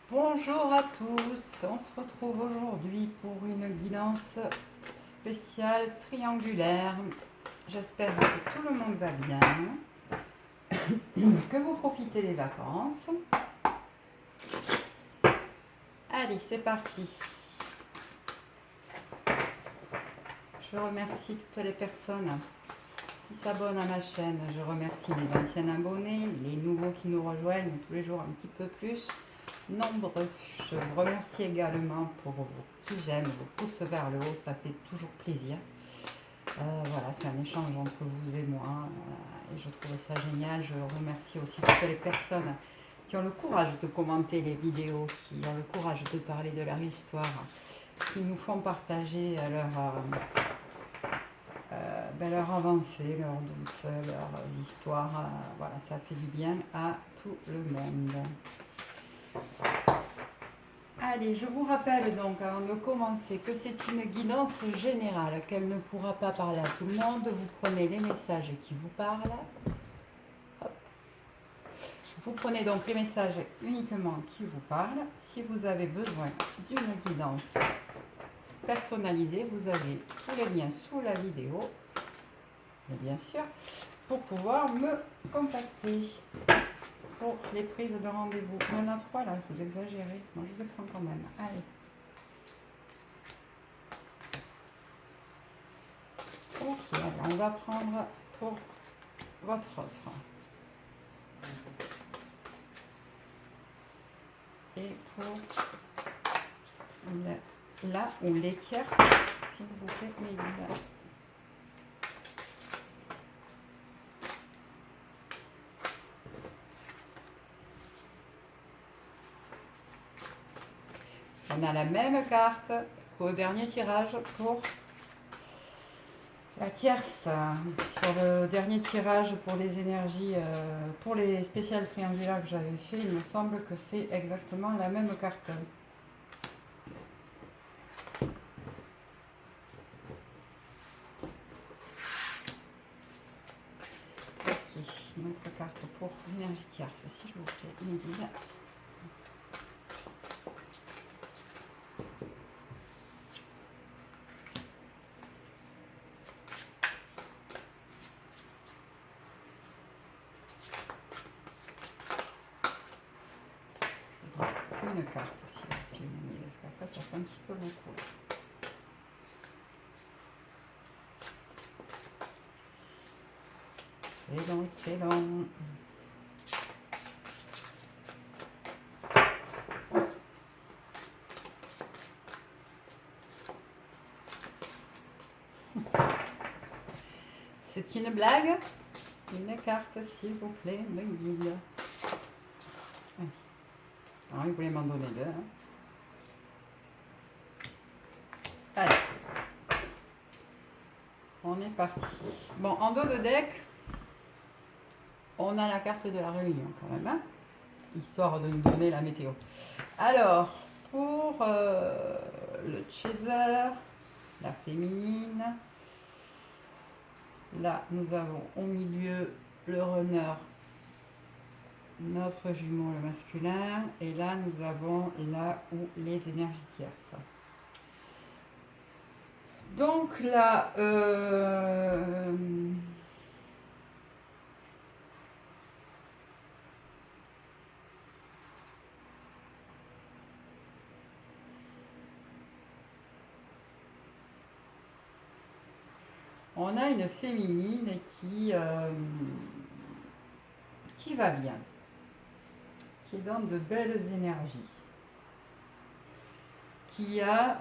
Bonjour à tous, on se retrouve aujourd'hui pour une guidance spéciale triangulaire. J'espère que tout le monde va bien, que vous profitez des vacances. Allez, c'est parti. Je remercie toutes les personnes qui s'abonnent à ma chaîne. Je remercie les anciens abonnés, les nouveaux qui nous rejoignent tous les jours un petit peu plus nombreux. Je vous remercie également pour vos petits j'aime, vos pouces vers le haut, ça fait toujours plaisir. Voilà, c'est un échange entre vous et moi et je trouvais ça génial. Je remercie aussi toutes les personnes qui ont le courage de commenter les vidéos, qui ont le courage de parler de leur histoire, qui nous font partager leur avancée, leurs doutes, leurs histoires. Voilà, ça fait du bien à tout le monde. Allez, je vous rappelle donc, avant de commencer, que c'est une guidance générale, qu'elle ne pourra pas parler à tout le monde. Vous prenez les messages qui vous parlent. Hop. Vous prenez donc les messages uniquement qui vous parlent. Si vous avez besoin d'une guidance personnalisée, vous avez tous les liens sous la vidéo, et bien sûr, pour pouvoir me contacter. Pour les prises de rendez-vous. Il y en a 3 là, vous exagérez. Moi je le prends quand même. Allez. Ok, alors on va prendre pour votre autre. Et pour là ou les tierces, s'il vous plaît, mais là. On a la même carte qu'au dernier tirage pour la tierce. Sur le dernier tirage pour les énergies, pour les spéciales triangulaires que j'avais fait, il me semble que c'est exactement la même carte. Ok, une autre carte pour l'énergie tierce, s'il vous plaît, Mélina. Une carte, s'il vous plaît, Mélina, parce qu'après ça fait un petit peu beaucoup. C'est long, c'est long. C'est une blague. Une carte, s'il vous plaît, me guide. Ah, il voulait m'en donner deux. Hein. Allez. On est parti. Bon, en dos de deck, on a la carte de la réunion quand même, hein, histoire de nous donner la météo. Alors, pour le chaser, la féminine, là, nous avons au milieu le runner, notre jumeau, le masculin, et là, nous avons là où les énergies tierces. Donc là, on a une féminine qui va bien, qui donne de belles énergies, qui a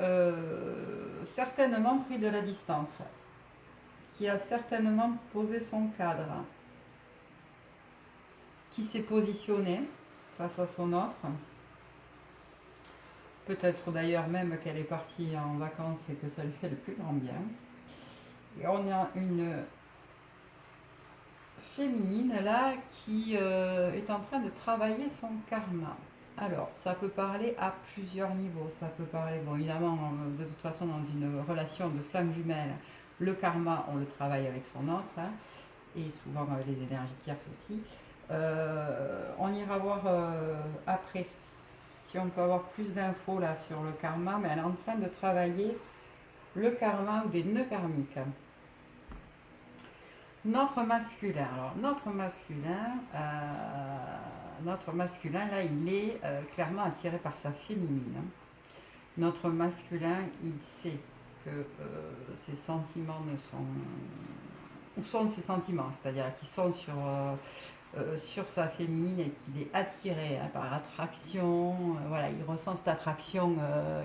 certainement pris de la distance, qui a certainement posé son cadre, qui s'est positionné face à son autre. Peut-être d'ailleurs même qu'elle est partie en vacances et que ça lui fait le plus grand bien. Et on a une féminine là qui est en train de travailler son karma. Alors, ça peut parler à plusieurs niveaux. Ça peut parler, bon, évidemment, de toute façon, dans une relation de flamme jumelle, le karma, on le travaille avec son autre, hein, et souvent avec les énergies tierces aussi. On ira voir après si on peut avoir plus d'infos là sur le karma, mais elle est en train de travailler le karma ou des nœuds karmiques. Notre masculin, alors notre masculin là, il est clairement attiré par sa féminine. Notre masculin, il sait que ses sentiments ne sont... Où sont ses sentiments, c'est-à-dire qu'ils sont sur sa féminine et qu'il est attiré par attraction. Voilà, il ressent cette attraction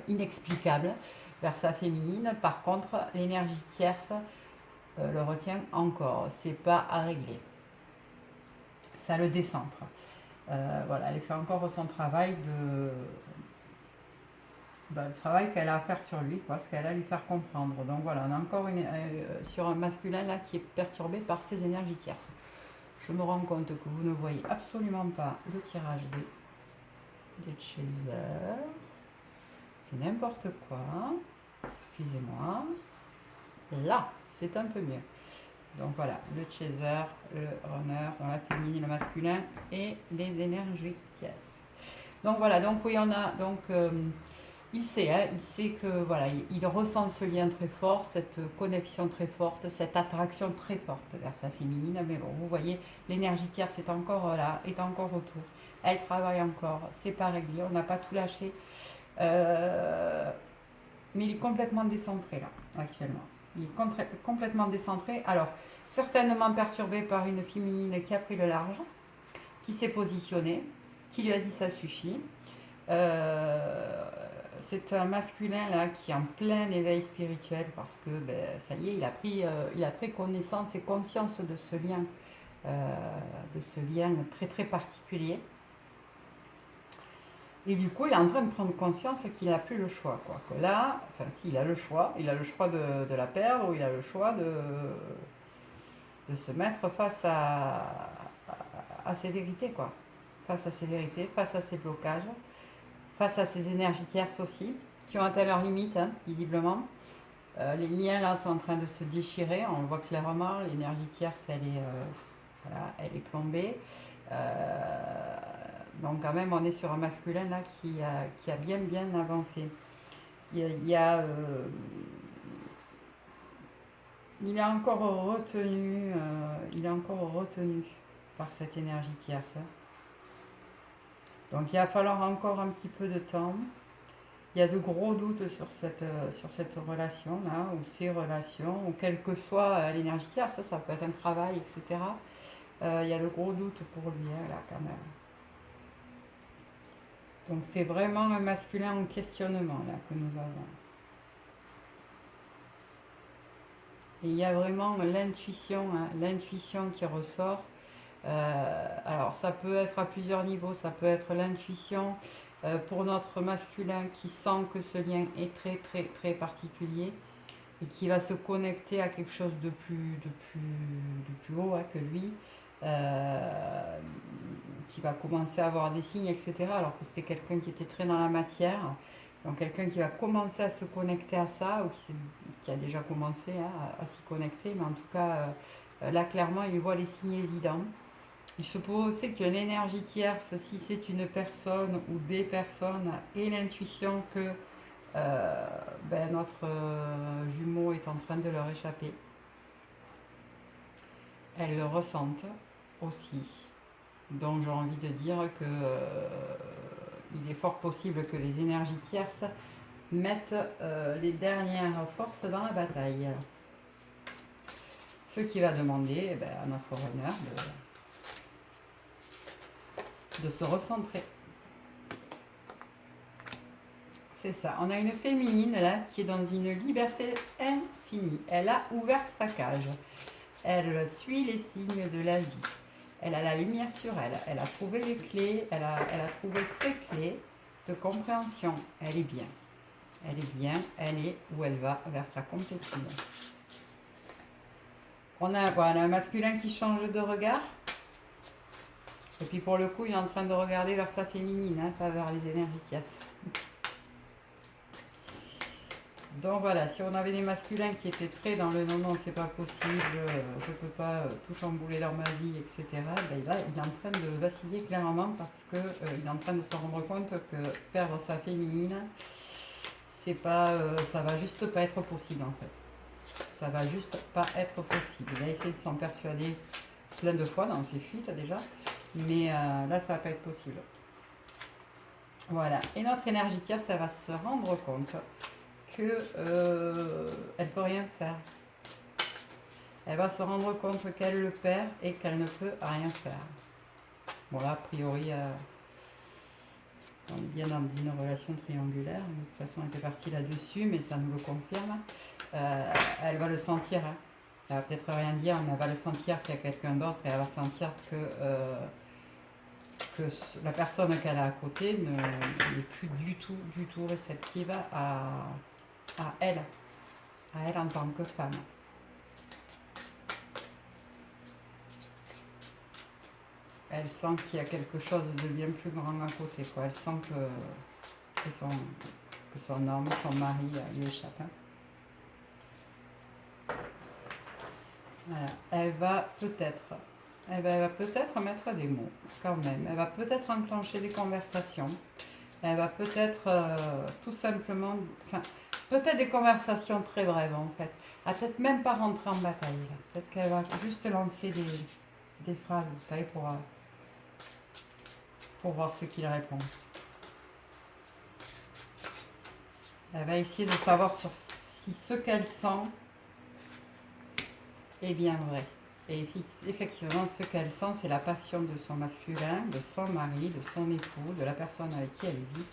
inexplicable vers sa féminine. Par contre, l'énergie tierce le retient encore. C'est pas à régler. Ça le décentre. Voilà, elle fait encore son travail le travail qu'elle a à faire sur lui, quoi, ce qu'elle a à lui faire comprendre. Donc voilà, on a encore sur un masculin là qui est perturbé par ses énergies tierces. Je me rends compte que vous ne voyez absolument pas le tirage des chasers. C'est n'importe quoi. Excusez-moi. Là, c'est un peu mieux. Donc voilà, le chaser, le runner, la féminine, le masculin et les énergies tierces. Donc voilà, donc oui, on a donc il sait que voilà, il ressent ce lien très fort, cette connexion très forte, cette attraction très forte vers sa féminine. Mais bon, vous voyez, l'énergie tierce est encore là, est encore autour. Elle travaille encore, c'est pas réglé, on n'a pas tout lâché. Mais il est complètement décentré là, actuellement. Il est complètement décentré. Alors, certainement perturbé par une féminine qui a pris le large, qui s'est positionnée, qui lui a dit ça suffit. C'est un masculin là qui est en plein éveil spirituel parce que ça y est, il a pris connaissance et conscience de ce lien très très particulier. Et du coup, il est en train de prendre conscience qu'il n'a plus le choix, quoi. Que là, enfin, si, il a le choix de la perdre ou il a le choix de se mettre face à ses vérités, quoi. Face à ses vérités, face à ses blocages, face à ses énergies tierces aussi, qui ont atteint leurs limites, hein, visiblement. Les liens là sont en train de se déchirer, on le voit clairement, l'énergie tierce, elle est plombée. Donc quand même, on est sur un masculin là qui a bien avancé. Il est encore retenu, par cette énergie tierce. Donc il va falloir encore un petit peu de temps. Il y a de gros doutes sur cette relation-là, ou ces relations, ou quelle que soit l'énergie tierce, ça peut être un travail, etc. Il y a de gros doutes pour lui, là, quand même. Donc c'est vraiment un masculin en questionnement, là, que nous avons. Et il y a vraiment l'intuition, hein, l'intuition qui ressort. Alors ça peut être à plusieurs niveaux, ça peut être l'intuition pour notre masculin qui sent que ce lien est très très très particulier et qui va se connecter à quelque chose de plus haut, hein, que lui, qui va commencer à avoir des signes, etc. Alors que c'était quelqu'un qui était très dans la matière. Donc quelqu'un qui va commencer à se connecter à ça, ou qui a déjà commencé, hein, à s'y connecter, mais en tout cas, là clairement, il voit les signes évidents. Il se peut aussi qu'une énergie tierce, si c'est une personne ou des personnes, ait l'intuition que notre jumeau est en train de leur échapper. Elles le ressentent aussi. Donc j'ai envie de dire que il est fort possible que les énergies tierces mettent les dernières forces dans la bataille. Ce qui va demander à notre runner de se recentrer. C'est ça. On a une féminine là qui est dans une liberté infinie. Elle a ouvert sa cage. Elle suit les signes de la vie. Elle a la lumière sur elle. Elle a trouvé les clés. Elle a trouvé ses clés de compréhension. Elle est bien. Elle est bien. Elle est où elle va, vers sa complétude. On a un masculin qui change de regard. Et puis pour le coup, il est en train de regarder vers sa féminine, hein, pas vers les énergies tierces. Donc voilà, si on avait des masculins qui étaient très dans le non, non, c'est pas possible, je peux pas tout chambouler dans ma vie, etc. Ben là, il est en train de vaciller clairement parce que il est en train de se rendre compte que perdre sa féminine, c'est pas, ça va juste pas être possible en fait. Ça va juste pas être possible. Il a essayé de s'en persuader plein de fois dans ses fuites déjà, mais là, ça va pas être possible. Voilà. Et notre énergie tierce, ça va se rendre compte que elle peut rien faire. Elle va se rendre compte qu'elle le perd et qu'elle ne peut rien faire. Bon là, a priori, on est bien dans une relation triangulaire. De toute façon, elle était partie là-dessus, mais ça nous le confirme. Elle va le sentir. Hein. Elle va peut-être rien dire, mais elle va le sentir qu'il y a quelqu'un d'autre et elle va sentir que la personne qu'elle a à côté n'est plus du tout réceptive à elle en tant que femme. Elle sent qu'il y a quelque chose de bien plus grand à côté, quoi. Elle sent que son homme, son mari lui échappe. Hein. Voilà. Elle va peut-être mettre des mots, quand même. Elle va peut-être enclencher des conversations. Elle va peut-être tout simplement... Enfin, peut-être des conversations très brèves, en fait. Elle va peut-être même pas rentrer en bataille. Peut-être qu'elle va juste lancer des phrases, vous savez, pour voir ce qu'il répond. Elle va essayer de savoir si ce qu'elle sent est bien vrai. Et effectivement, ce qu'elle sent, c'est la passion de son masculin, de son mari, de son époux, de la personne avec qui elle vit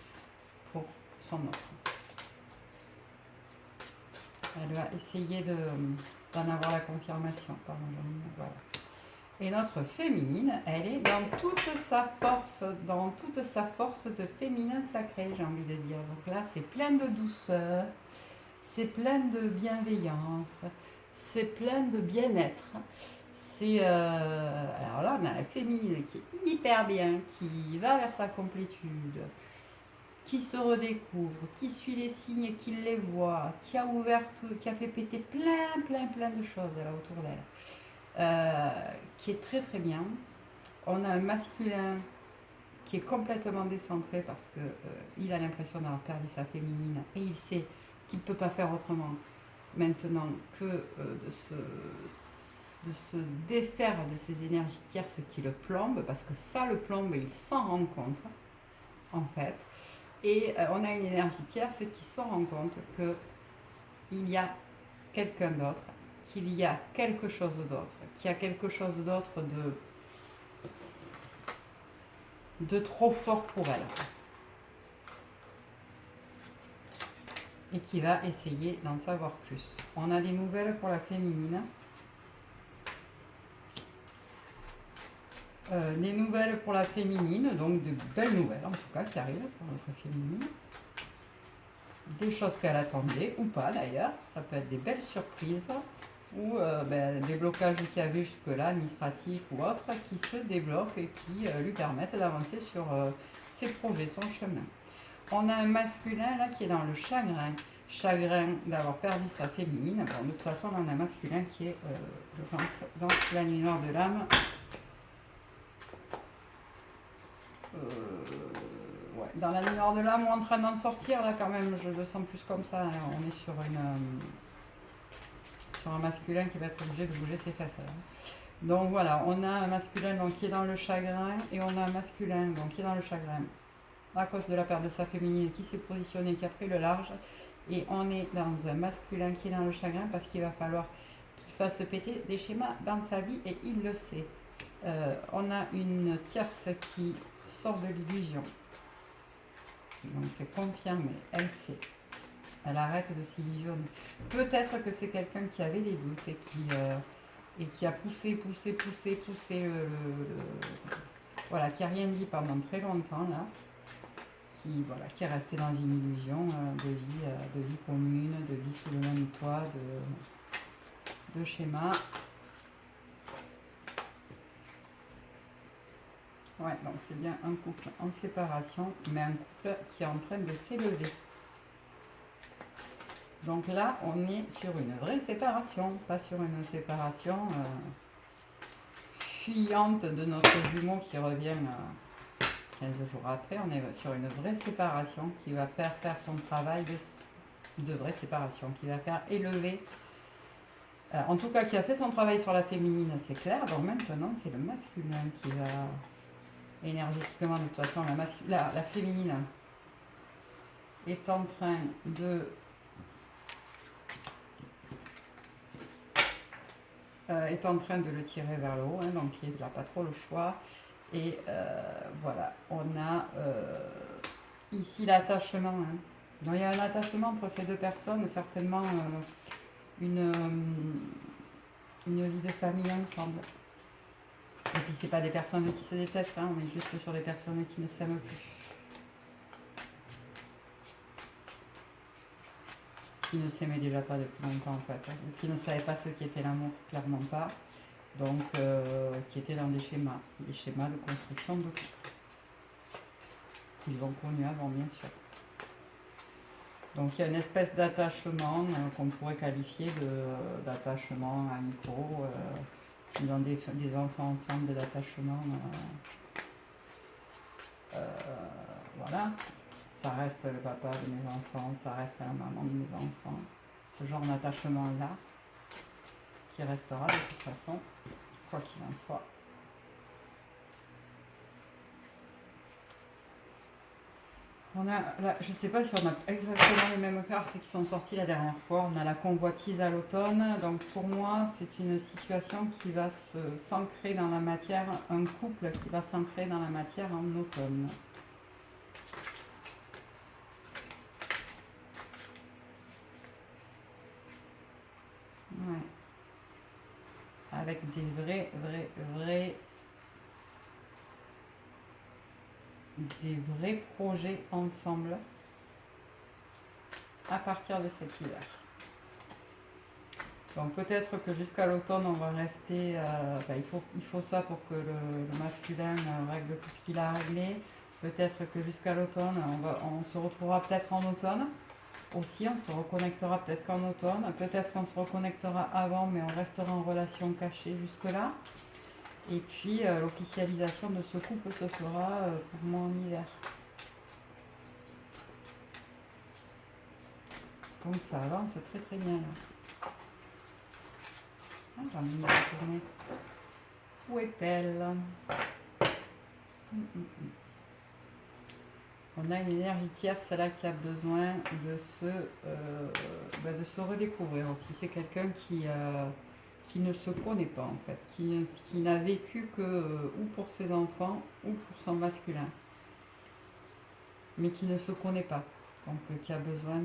pour son autre. Elle va essayer d'en avoir la confirmation. Pardon, voilà. Et notre féminine, elle est dans toute sa force de féminin sacré, j'ai envie de dire. Donc là, c'est plein de douceur, c'est plein de bienveillance, c'est plein de bien-être. Alors là, on a la féminine qui est hyper bien, qui va vers sa complétude, qui se redécouvre, qui suit les signes, qui les voit, qui a ouvert tout, qui a fait péter plein de choses là autour d'elle. Qui est très très bien. On a un masculin qui est complètement décentré parce que il a l'impression d'avoir perdu sa féminine et il sait qu'il ne peut pas faire autrement maintenant que de se défaire de ces énergies tierces qui le plombent, parce que ça le plombe et il s'en rend compte en fait. Et on a une énergie tierce qui se rend compte qu'il y a quelqu'un d'autre, qu'il y a quelque chose d'autre, qu'il y a quelque chose d'autre de trop fort pour elle. Et qui va essayer d'en savoir plus. On a des nouvelles pour la féminine. Les nouvelles pour la féminine, donc de belles nouvelles en tout cas qui arrivent pour notre féminine. Des choses qu'elle attendait, ou pas d'ailleurs, ça peut être des belles surprises, ou des blocages qu'il y avait jusque-là, administratifs ou autres, qui se débloquent et qui lui permettent d'avancer sur ses projets, son chemin. On a un masculin là qui est dans le chagrin d'avoir perdu sa féminine. Bon, de toute façon, on a un masculin qui est, je pense, dans la nuit noire de l'âme. Ouais, dans la nuit noire de l'âme ou en train d'en sortir, là quand même, je le sens plus comme ça. Hein. On est sur un masculin qui va être obligé de bouger ses fesses. Hein. Donc voilà, on a un masculin donc, qui est dans le chagrin et on a un masculin donc, qui est dans le chagrin à cause de la perte de sa féminine qui s'est positionné, qui a pris le large. Et on est dans un masculin qui est dans le chagrin parce qu'il va falloir qu'il fasse péter des schémas dans sa vie et il le sait. On a une tierce qui sort de l'illusion. Donc c'est confirmé, elle sait. Elle arrête de s'illusionner. Peut-être que c'est quelqu'un qui avait des doutes et qui a poussé voilà, qui a rien dit pendant très longtemps là. Qui est resté dans une illusion de vie commune, de vie sous le même toit, de schéma. Ouais, donc c'est bien un couple en séparation, mais un couple qui est en train de s'élever. Donc là, on est sur une vraie séparation, pas sur une séparation fuyante de notre jumeau qui revient 15 jours après. On est sur une vraie séparation qui va faire son travail de vraie séparation, qui va faire élever, en tout cas qui a fait son travail sur la féminine, c'est clair. Donc maintenant, c'est le masculin qui va énergétiquement, de toute façon, la féminine est en train de le tirer vers le haut, hein, donc il n'a pas trop le choix. Et voilà, on a ici l'attachement. Hein. Donc, il y a un attachement entre ces deux personnes, certainement une vie de famille ensemble. Et puis c'est pas des personnes qui se détestent, hein, on est juste sur des personnes qui ne s'aiment plus. Qui ne s'aimaient déjà pas depuis longtemps en fait, hein, qui ne savaient pas ce qu'était l'amour, clairement pas. Donc qui étaient dans des schémas de construction de couple. Qu'ils ont connus avant bien sûr. Donc il y a une espèce d'attachement qu'on pourrait qualifier d'attachement amicaux, s'ils ont des enfants ensemble, d'attachement, voilà, ça reste le papa de mes enfants, ça reste la maman de mes enfants, ce genre d'attachement-là, qui restera de toute façon, quoi qu'il en soit. On a, là, je ne sais pas si on a exactement les mêmes cartes qui sont sorties la dernière fois. On a la convoitise à l'automne. Donc pour moi, c'est une situation qui va s'ancrer dans la matière, un couple qui va s'ancrer dans la matière en automne. Ouais. Avec des vrais projets ensemble à partir de cet hiver. Donc peut-être que jusqu'à l'automne on va rester, il faut ça pour que le masculin règle tout ce qu'il a réglé. Peut-être que jusqu'à l'automne on se retrouvera peut-être en automne aussi, on se reconnectera peut-être qu'en automne, peut-être qu'on se reconnectera avant mais on restera en relation cachée jusque là. Et puis l'officialisation de ce couple se fera pour moi en hiver. Donc ça avance très très bien là. Ah, j'ai envie de me retourner. Où est-elle? On a une énergie tierce, celle-là qui a besoin de se redécouvrir aussi. C'est quelqu'un qui ne se connaît pas en fait, qui n'a vécu que ou pour ses enfants ou pour son masculin, mais qui ne se connaît pas, donc qui a besoin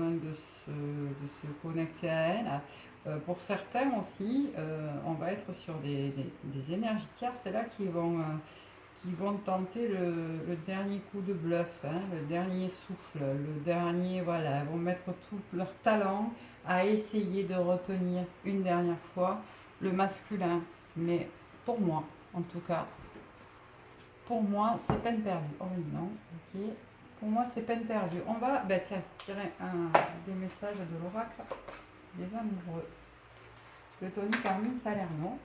de se connecter à elle. Pour certains aussi, on va être sur des énergies tierces, c'est là qui vont tenter le dernier coup de bluff, hein, le dernier souffle, le dernier, voilà, vont mettre tout leur talent à essayer de retenir une dernière fois le masculin. Mais pour moi, en tout cas, pour moi, c'est peine perdue. Oh non, ok. Pour moi, c'est peine perdue. On va tirer des messages de l'oracle des amoureux. Le Tony Carmine Salerno.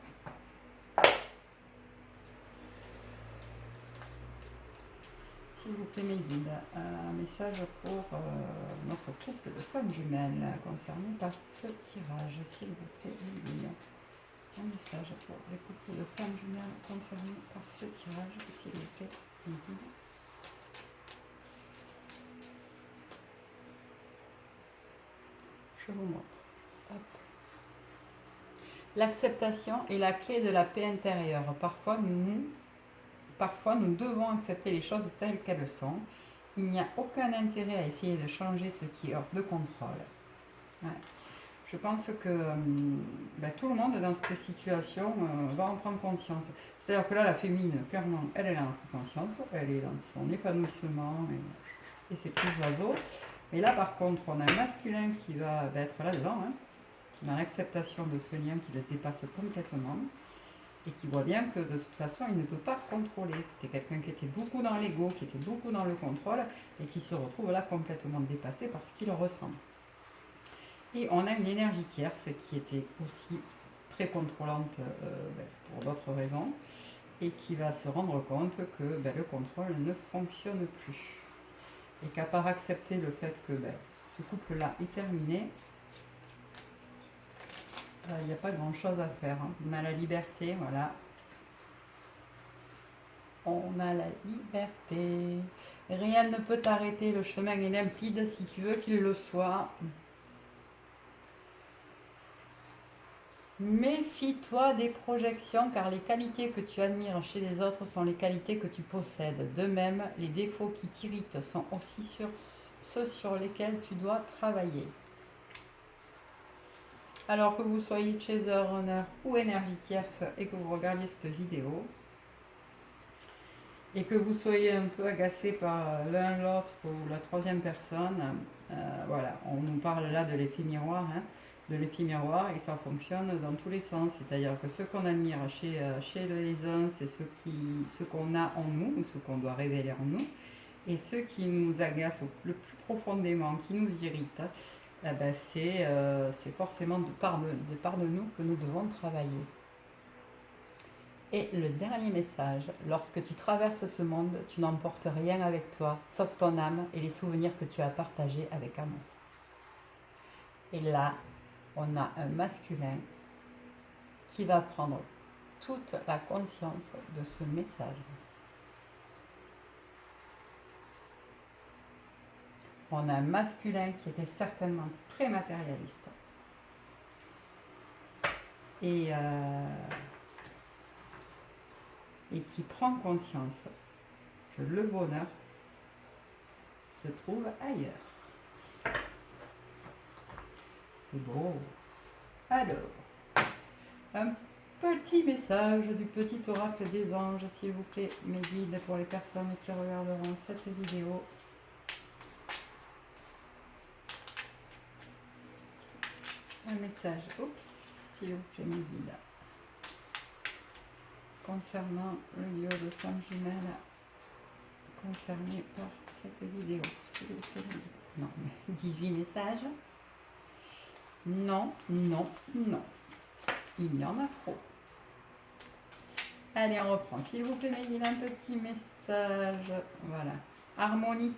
S'il vous plaît, mes guides, un message pour notre couple de femmes jumelles concerné par ce tirage. S'il vous plaît, mes guides. Un message pour les couples de femmes jumelles concernés par ce tirage. S'il vous plaît, mes guides. Je vous montre. Hop. L'acceptation est la clé de la paix intérieure. Parfois, nous devons accepter les choses telles qu'elles sont. Il n'y a aucun intérêt à essayer de changer ce qui est hors de contrôle. Ouais. Je pense que tout le monde dans cette situation va en prendre conscience. C'est-à-dire que là, la féminine, clairement, elle en prend conscience. Elle est dans son épanouissement et ses petits oiseaux. Et là, par contre, on a un masculin qui va être là-dedans, hein, dans l'acceptation de ce lien qui le dépasse complètement. et qui voit bien que de toute façon, il ne peut pas contrôler. C'était quelqu'un qui était beaucoup dans l'ego, qui était beaucoup dans le contrôle, et qui se retrouve là complètement dépassé par ce qu'il ressent. Et on a une énergie tierce qui était aussi très contrôlante pour d'autres raisons, et qui va se rendre compte que le contrôle ne fonctionne plus. Et qu'à part accepter le fait que ce couple-là est terminé, il n'y a pas grand-chose à faire. Hein. On a la liberté, voilà. On a la liberté. Rien ne peut t'arrêter. Le chemin est limpide si tu veux qu'il le soit. Méfie-toi des projections car les qualités que tu admires chez les autres sont les qualités que tu possèdes. De même, les défauts qui t'irritent sont aussi ceux sur lesquels tu dois travailler. Alors que vous soyez chaser, runner ou énergie tierce et que vous regardiez cette vidéo et que vous soyez un peu agacé par l'un, l'autre ou la troisième personne, voilà, on nous parle là de l'effet miroir, hein, de l'effet miroir et ça fonctionne dans tous les sens. C'est-à-dire que ce qu'on admire chez les uns, c'est ce qu'on a en nous ou ce qu'on doit révéler en nous. Et ce qui nous agace le plus profondément, qui nous irrite, c'est forcément de part de nous que nous devons travailler. Et le dernier message, lorsque tu traverses ce monde, tu n'emportes rien avec toi, sauf ton âme et les souvenirs que tu as partagés avec amour. Et là, on a un masculin qui va prendre toute la conscience de ce message. On a un masculin qui était certainement très matérialiste. Et qui prend conscience que le bonheur se trouve ailleurs. C'est beau. Alors, un petit message du petit oracle des anges, s'il vous plaît, mes guides, pour les personnes qui regarderont cette vidéo. Un message, s'il vous plaît, mes guides, concernant le duo de femmes jumelles concerné par cette vidéo, s'il vous plaît. Non, mais 18 messages. Non, non, non. Il y en a trop. Allez, on reprend. S'il vous plaît, il y a un petit message. Voilà. Harmonie.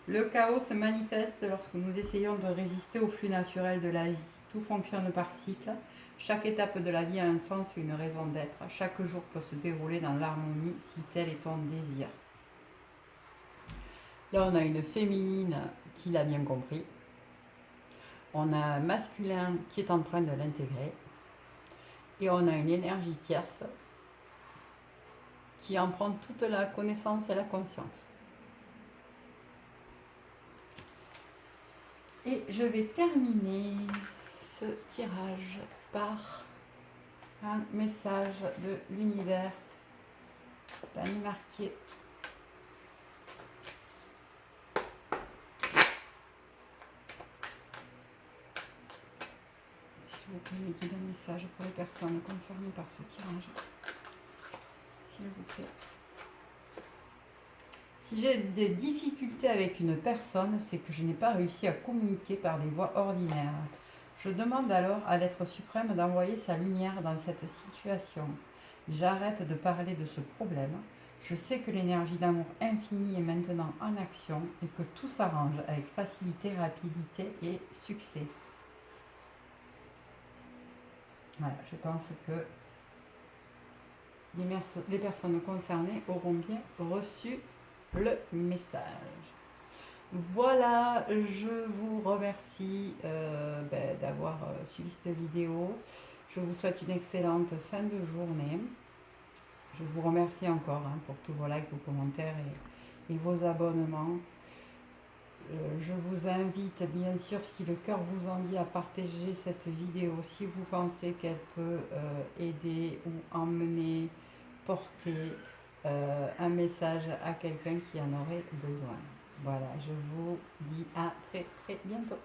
Le chaos se manifeste lorsque nous essayons de résister au flux naturel de la vie. Tout fonctionne par cycle. Chaque étape de la vie a un sens et une raison d'être. Chaque jour peut se dérouler dans l'harmonie si tel est ton désir. Là, on a une féminine qui l'a bien compris. On a un masculin qui est en train de l'intégrer. Et on a une énergie tierce qui en prend toute la connaissance et la conscience. Et je vais terminer ce tirage par un message de l'univers d'Annie Marquier. S'il vous plaît, guidez un message pour les personnes concernées par ce tirage. S'il vous plaît. Si j'ai des difficultés avec une personne, c'est que je n'ai pas réussi à communiquer par des voies ordinaires. Je demande alors à l'être suprême d'envoyer sa lumière dans cette situation. J'arrête de parler de ce problème. Je sais que l'énergie d'amour infini est maintenant en action et que tout s'arrange avec facilité, rapidité et succès. Voilà, je pense que les personnes concernées auront bien reçu le message. Voilà, je vous remercie d'avoir suivi cette vidéo. Je vous souhaite une excellente fin de journée. Je vous remercie encore pour tous vos likes, vos commentaires et vos abonnements. Je vous invite bien sûr, si le cœur vous en dit, à partager cette vidéo si vous pensez qu'elle peut aider ou emmener, porter un message à quelqu'un qui en aurait besoin. Voilà, je vous dis à très très bientôt.